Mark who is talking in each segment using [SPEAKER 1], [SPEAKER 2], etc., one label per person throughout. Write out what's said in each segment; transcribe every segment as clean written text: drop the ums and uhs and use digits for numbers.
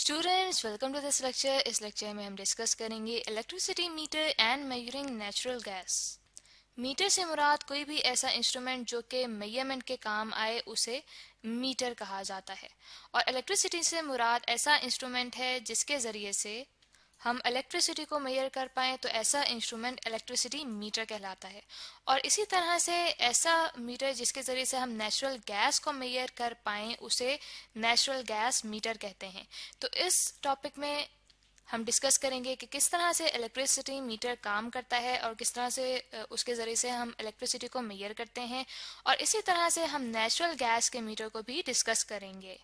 [SPEAKER 1] Students welcome to this lecture. इस lecture में हम डिस्कस करेंगे electricity meter and measuring natural gas. Meter से मुराद कोई भी ऐसा इंस्ट्रूमेंट जो कि मेजरमेंट के काम आए उसे मीटर कहा जाता है, और इलेक्ट्रिसिटी से मुराद ऐसा इंस्ट्रूमेंट है जिसके ज़रिए से हम इलेक्ट्रिसिटी को मेजर कर पाएँ, तो ऐसा इंस्ट्रूमेंट इलेक्ट्रिसिटी मीटर कहलाता है। और इसी तरह से ऐसा मीटर जिसके ज़रिए से हम नेचुरल गैस को मेजर कर पाएँ उसे नेचुरल गैस मीटर कहते हैं। तो इस टॉपिक में हम डिस्कस करेंगे कि किस तरह से इलेक्ट्रिसिटी मीटर काम करता है और किस तरह से उसके ज़रिए से हम इलेक्ट्रिसिटी को मेजर करते हैं, और इसी तरह से हम नेचुरल गैस के मीटर को भी डिस्कस करेंगे।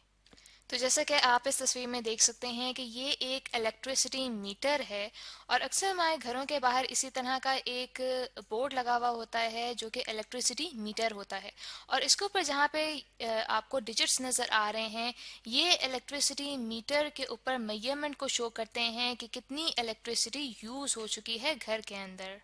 [SPEAKER 1] तो जैसा कि आप इस तस्वीर में देख सकते हैं कि ये एक इलेक्ट्रिसिटी मीटर है, और अक्सर हमारे घरों के बाहर इसी तरह का एक बोर्ड लगा हुआ होता है जो कि इलेक्ट्रिसिटी मीटर होता है, और इसके ऊपर जहाँ पे आपको डिजिट्स नज़र आ रहे हैं, ये इलेक्ट्रिसिटी मीटर के ऊपर मेजरमेंट को शो करते हैं कि कितनी इलेक्ट्रिसिटी यूज़ हो चुकी है घर के अंदर।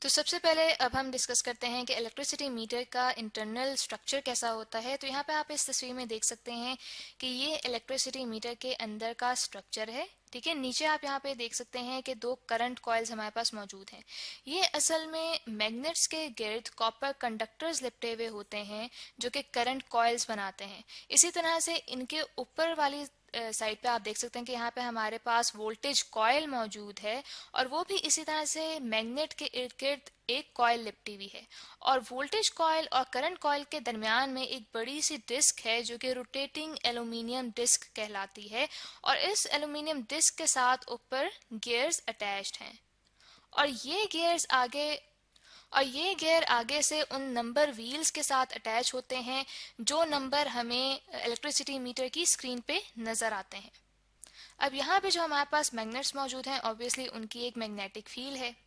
[SPEAKER 1] तो सबसे पहले अब हम डिस्कस करते हैं कि इलेक्ट्रिसिटी मीटर का इंटरनल स्ट्रक्चर कैसा होता है। तो यहाँ पे आप इस तस्वीर में देख सकते हैं कि ये इलेक्ट्रिसिटी मीटर के अंदर का स्ट्रक्चर है। ठीक है, नीचे आप यहाँ पे देख सकते हैं कि दो करंट कॉइल्स हमारे पास मौजूद हैं। ये असल में मैग्नेट्स के गिर्द कॉपर कंडक्टर्स लिपटे हुए होते हैं जो कि करंट कॉइल्स बनाते हैं। इसी तरह से इनके ऊपर वाली साइड पे आप देख सकते हैं कि यहाँ पे हमारे पास वोल्टेज कॉइल मौजूद है, और वो भी इसी तरह से मैग्नेट के इर्द गिर्द एक कॉइल लिपटी हुई है। और वोल्टेज कॉइल और करंट कॉइल के दरमियान में एक बड़ी सी डिस्क है जो कि रोटेटिंग एल्यूमिनियम डिस्क कहलाती है, और इस एल्यूमिनियम डिस्क के साथ ऊपर गियर्स अटैच्ड हैं। और ये गियर आगे से उन नंबर व्हील्स के साथ अटैच होते हैं जो नंबर हमें इलेक्ट्रिसिटी मीटर की स्क्रीन पे नज़र आते हैं। अब यहाँ पे जो हमारे पास मैग्नेट्स मौजूद हैं, ऑब्वियसली उनकी एक मैग्नेटिक फील्ड है।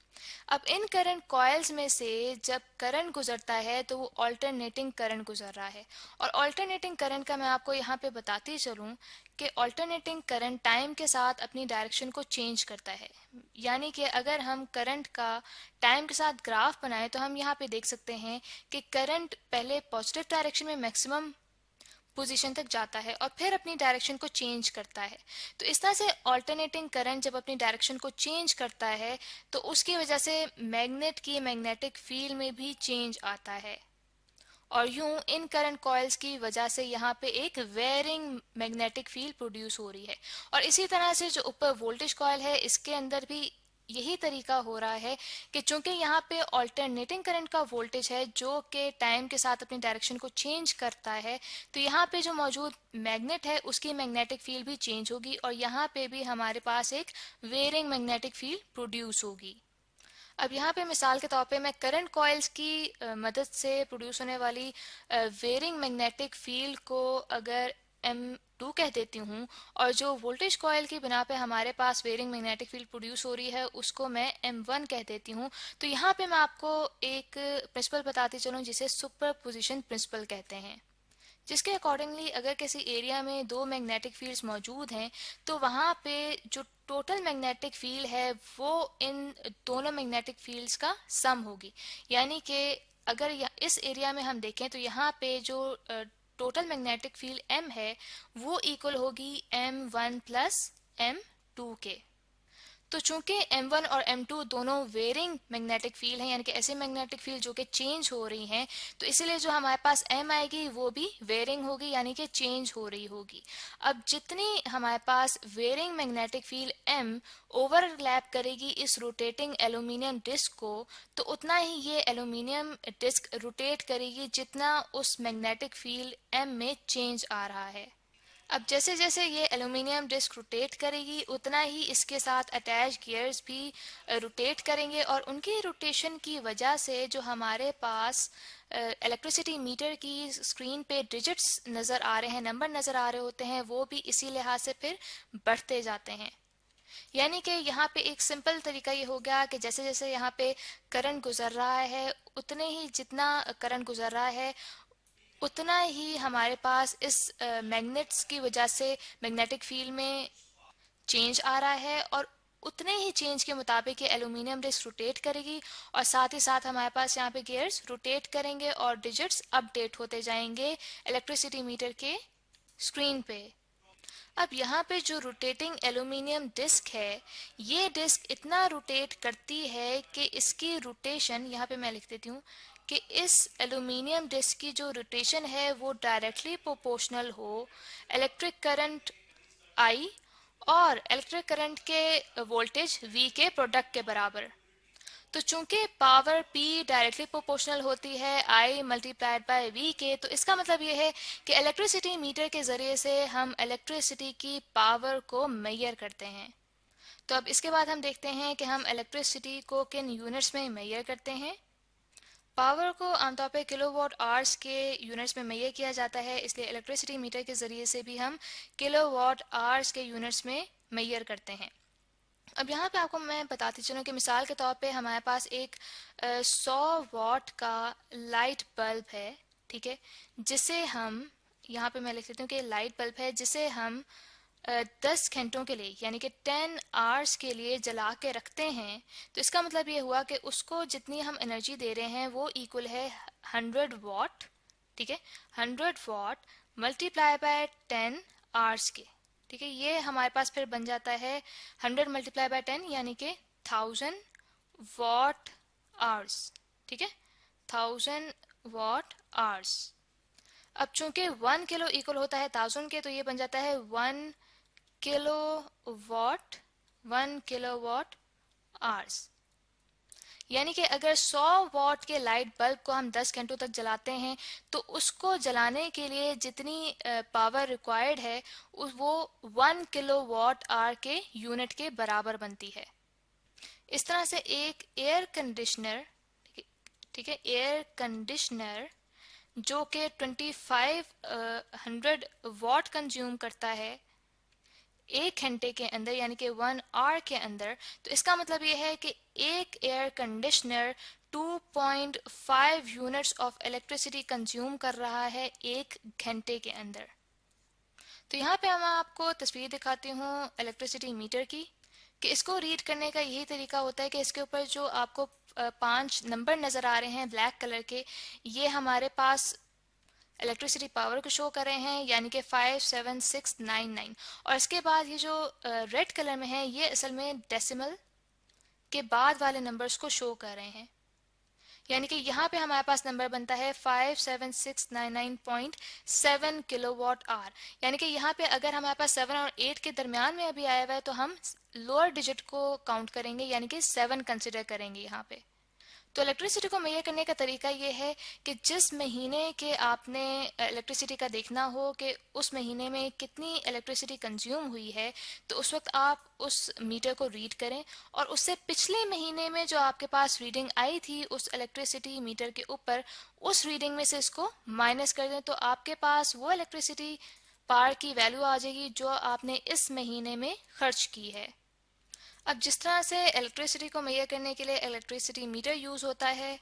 [SPEAKER 1] अब इन करंट कॉइल्स में से जब करंट गुजरता है तो वो ऑल्टरनेटिंग करंट गुजर रहा है, और ऑल्टरनेटिंग करंट का मैं आपको यहाँ पे बताती चलूँ कि ऑल्टरनेटिंग करंट टाइम के साथ अपनी डायरेक्शन को चेंज करता है। यानी कि अगर हम करंट का टाइम के साथ ग्राफ बनाएं तो हम यहाँ पे देख सकते हैं कि करंट पहले पॉजिटिव डायरेक्शन में मैक्सिमम पोजीशन तक जाता है और फिर अपनी डायरेक्शन को चेंज करता है। तो इस तरह से ऑल्टरनेटिंग करंट जब अपनी डायरेक्शन को चेंज करता है तो उसकी वजह से मैग्नेट की मैग्नेटिक फील्ड में भी चेंज आता है, और यूं इन करंट कॉइल्स की वजह से यहाँ पे एक वेयरिंग मैग्नेटिक फील्ड प्रोड्यूस हो रही है। और इसी तरह से जो ऊपर वोल्टेज कॉइल है इसके अंदर भी यही तरीका हो रहा है कि चूंकि यहाँ पे ऑल्टरनेटिंग करंट का वोल्टेज है जो कि टाइम के साथ अपनी डायरेक्शन को चेंज करता है, तो यहाँ पे जो मौजूद मैग्नेट है उसकी मैग्नेटिक फील्ड भी चेंज होगी, और यहाँ पे भी हमारे पास एक वेयरिंग मैग्नेटिक फील्ड प्रोड्यूस होगी। अब यहाँ पे मिसाल के तौर पे मैं करंट कॉइल्स की मदद से प्रोड्यूस होने वाली वेयरिंग मैग्नेटिक फील्ड को अगर M2 कह देती हूँ, और जो वोल्टेज कॉइल की बिना पे हमारे पास वेयरिंग मैग्नेटिक फील्ड प्रोड्यूस हो रही है उसको मैं M1 कह देती हूँ। तो यहाँ पे मैं आपको एक प्रिंसिपल बताती चलूँ जिसे सुपरपोजिशन प्रिंसिपल कहते हैं, जिसके अकॉर्डिंगली अगर किसी एरिया में दो मैग्नेटिक फील्ड्स मौजूद हैं तो वहाँ पे जो टोटल मैग्नेटिक फील्ड है वो इन दोनों मैग्नेटिक फील्ड्स का सम होगी। यानी कि अगर इस एरिया में हम देखें तो यहाँ पे जो टोटल मैग्नेटिक फील्ड M है वो इक्वल होगी M1 प्लस M2 के। तो चूंकि M1 और M2 दोनों वेरिंग मैग्नेटिक फील्ड हैं, यानी कि ऐसे मैग्नेटिक फील्ड जो कि चेंज हो रही हैं, तो इसीलिए जो हमारे पास M आएगी वो भी वेरिंग होगी, यानी कि चेंज हो रही होगी। अब जितनी हमारे पास varying magnetic field M overlap करेगी इस रोटेटिंग एल्यूमिनियम डिस्क को, तो उतना ही ये एल्यूमिनियम डिस्क रोटेट करेगी जितना उस मैग्नेटिक फील्ड M में चेंज आ रहा है। अब जैसे जैसे ये एल्यूमिनियम डिस्क रोटेट करेगी उतना ही इसके साथ अटैच गियर्स भी रोटेट करेंगे, और उनकी रोटेशन की वजह से जो हमारे पास इलेक्ट्रिसिटी मीटर की स्क्रीन पे डिजिट्स नज़र आ रहे हैं, नंबर नज़र आ रहे होते हैं, वो भी इसी लिहाज से फिर बढ़ते जाते हैं। यानी कि यहाँ पे एक सिंपल तरीका ये हो गया कि जैसे जैसे यहाँ पे करंट गुजर रहा है उतने ही जितना करंट गुजर रहा है उतना ही हमारे पास इस मैग्नेट्स की वजह से मैग्नेटिक फील्ड में चेंज आ रहा है, और उतने ही चेंज के मुताबिक ये एल्यूमिनियम डिस्क रोटेट करेगी, और साथ ही साथ हमारे पास यहाँ पे गियर्स रोटेट करेंगे और डिजिट्स अपडेट होते जाएंगे इलेक्ट्रिसिटी मीटर के स्क्रीन पे। अब यहाँ पे जो रोटेटिंग एल्यूमिनियम डिस्क है, ये डिस्क इतना रोटेट करती है कि इसकी रोटेशन, यहाँ पे मैं लिख देती हूँ कि इस एल्यूमिनियम डिस्क की जो रोटेशन है वो डायरेक्टली प्रोपोर्शनल हो इलेक्ट्रिक करंट I और इलेक्ट्रिक करंट के वोल्टेज V के प्रोडक्ट के बराबर। तो चूंकि पावर P डायरेक्टली प्रोपोर्शनल होती है I मल्टीप्लाइड बाय V के, तो इसका मतलब ये है कि इलेक्ट्रिसिटी मीटर के ज़रिए से हम इलेक्ट्रिसिटी की पावर को मेजर करते हैं। तो अब इसके बाद हम देखते हैं कि हम इलेक्ट्रिसिटी को किन यूनिट्स में मेजर करते हैं। पावर को आमतौर पे किलोवाट आवर्स के यूनिट्स में मेजर किया जाता है, इसलिए इलेक्ट्रिसिटी मीटर के ज़रिए से भी हम किलोवाट आवर्स के यूनिट्स में मेजर करते हैं। अब यहाँ पे आपको मैं बताती चलूँ कि मिसाल के तौर पे हमारे पास एक 100 वाट का लाइट बल्ब है, ठीक है, जिसे हम, यहाँ पे मैं लिख देती हूँ कि लाइट बल्ब है जिसे हम 10 घंटों के लिए यानी कि 10 आवर्स के लिए जला के रखते हैं। तो इसका मतलब ये हुआ कि उसको जितनी हम एनर्जी दे रहे हैं वो इक्वल है 100 वाट, ठीक है, 100 वाट मल्टीप्लाई बाय 10 आवर्स के, ठीक है। ये हमारे पास फिर बन जाता है 100 मल्टीप्लाई बाय 10 यानी कि 1000 वाट आवर्स, ठीक है, 1000 वाट आवर्स। अब चूंकि 1 किलो इक्वल होता है 1000 के, तो ये बन जाता है 1 किलोवाट, 1 किलोवाट आवर्स। यानी कि अगर 100 वाट के लाइट बल्ब को हम 10 घंटों तक जलाते हैं तो उसको जलाने के लिए जितनी पावर रिक्वायर्ड है वो 1 किलोवाट आवर के यूनिट के बराबर बनती है। इस तरह से एक एयर कंडीशनर, ठीक है, एयर कंडीशनर जो कि 2500 वाट कंज्यूम करता है 1 घंटे के अंदर यानी कि 1 आवर के अंदर, तो इसका मतलब ये है कि एक air conditioner 2.5 units of electricity consume कर रहा है 1 घंटे के अंदर। तो यहाँ पे मैं आपको तस्वीर दिखाती हूँ इलेक्ट्रिसिटी मीटर की, कि इसको रीड करने का यही तरीका होता है कि इसके ऊपर जो आपको 5 नंबर नज़र आ रहे हैं ब्लैक कलर के, ये हमारे पास इलेक्ट्रिसिटी पावर को शो कर रहे हैं यानी कि 57699, और इसके बाद ये जो रेड कलर में है ये असल में डेसिमल के बाद वाले नंबर्स को शो कर रहे हैं। यानी कि यहाँ पे हमारे पास नंबर बनता है 57699.7 किलोवाट आवर। यानी कि यहाँ पे अगर हमारे पास 7 और 8 के दरमियान में अभी आया हुआ है तो हम लोअर डिजिट को काउंट करेंगे यानी कि 7 कंसिडर करेंगे यहाँ पे। तो इलेक्ट्रिसिटी को मेजर करने का तरीका ये है कि जिस महीने के आपने इलेक्ट्रिसिटी का देखना हो कि उस महीने में कितनी इलेक्ट्रिसिटी कंज्यूम हुई है, तो उस वक्त आप उस मीटर को रीड करें और उससे पिछले महीने में जो आपके पास रीडिंग आई थी उस इलेक्ट्रिसिटी मीटर के ऊपर, उस रीडिंग में से इसको माइनस कर दें, तो आपके पास वो इलेक्ट्रिसिटी पावर की वैल्यू आ जाएगी जो आपने इस महीने में खर्च की है। अब जिस तरह से इलेक्ट्रिसिटी को मेजर करने के लिए इलेक्ट्रिसिटी मीटर यूज़ होता है,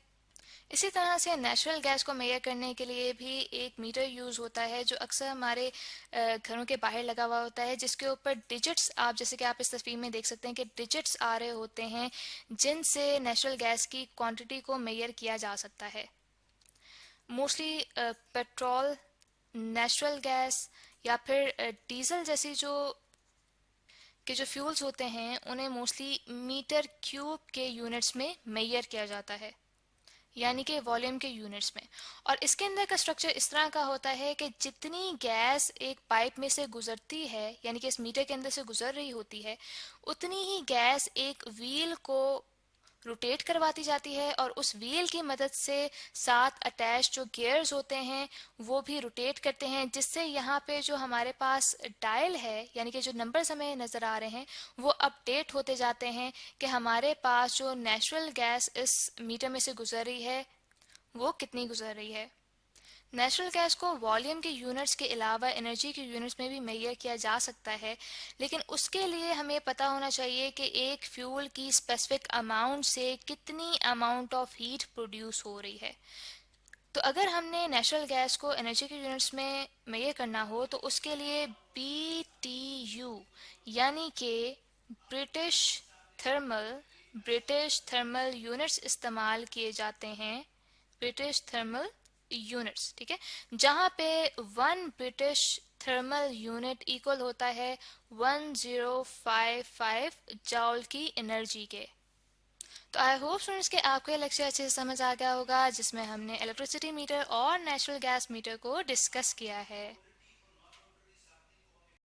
[SPEAKER 1] इसी तरह से नेचुरल गैस को मेजर करने के लिए भी एक मीटर यूज़ होता है जो अक्सर हमारे घरों के बाहर लगा हुआ होता है, जिसके ऊपर डिजिट्स, आप जैसे कि आप इस तस्वीर में देख सकते हैं कि डिजिट्स आ रहे होते हैं जिनसे नेचुरल गैस की क्वांटिटी को मेजर किया जा सकता है। मोस्टली पेट्रोल, नेचुरल गैस या फिर डीजल जैसी जो फ्यूल्स होते हैं उन्हें मोस्टली मीटर क्यूब के यूनिट्स में मेजर किया जाता है यानी कि वॉल्यूम के यूनिट्स में। और इसके अंदर का स्ट्रक्चर इस तरह का होता है कि जितनी गैस एक पाइप में से गुजरती है यानी कि इस मीटर के अंदर से गुजर रही होती है, उतनी ही गैस एक व्हील को रोटेट करवाती जाती है और उस व्हील की मदद से साथ अटैच जो गियर्स होते हैं वो भी रोटेट करते हैं, जिससे यहाँ पे जो हमारे पास डायल है यानी कि जो नंबर्स हमें नज़र आ रहे हैं वो अपडेट होते जाते हैं कि हमारे पास जो नेचुरल गैस इस मीटर में से गुजर रही है वो कितनी गुजर रही है। नेचुरल गैस को वॉल्यूम के यूनिट्स के अलावा एनर्जी के यूनिट्स में भी मेजर किया जा सकता है, लेकिन उसके लिए हमें पता होना चाहिए कि एक फ्यूल की स्पेसिफिक अमाउंट से कितनी अमाउंट ऑफ हीट प्रोड्यूस हो रही है। तो अगर हमने नेचुरल गैस को एनर्जी के यूनिट्स में मेजर करना हो तो उसके लिए BTU यानी कि ब्रिटिश थर्मल यूनिट्स इस्तेमाल किए जाते हैं, ब्रिटिश थर्मल यूनिट्स, ठीक है, जहां पे 1 ब्रिटिश थर्मल यूनिट इक्वल होता है 1055 जॉल की एनर्जी के। तो आई होप स्टूडेंट्स के आपको ये लेक्चर अच्छे से समझ आ गया होगा, जिसमें हमने इलेक्ट्रिसिटी मीटर और नेचुरल गैस मीटर को डिस्कस किया है।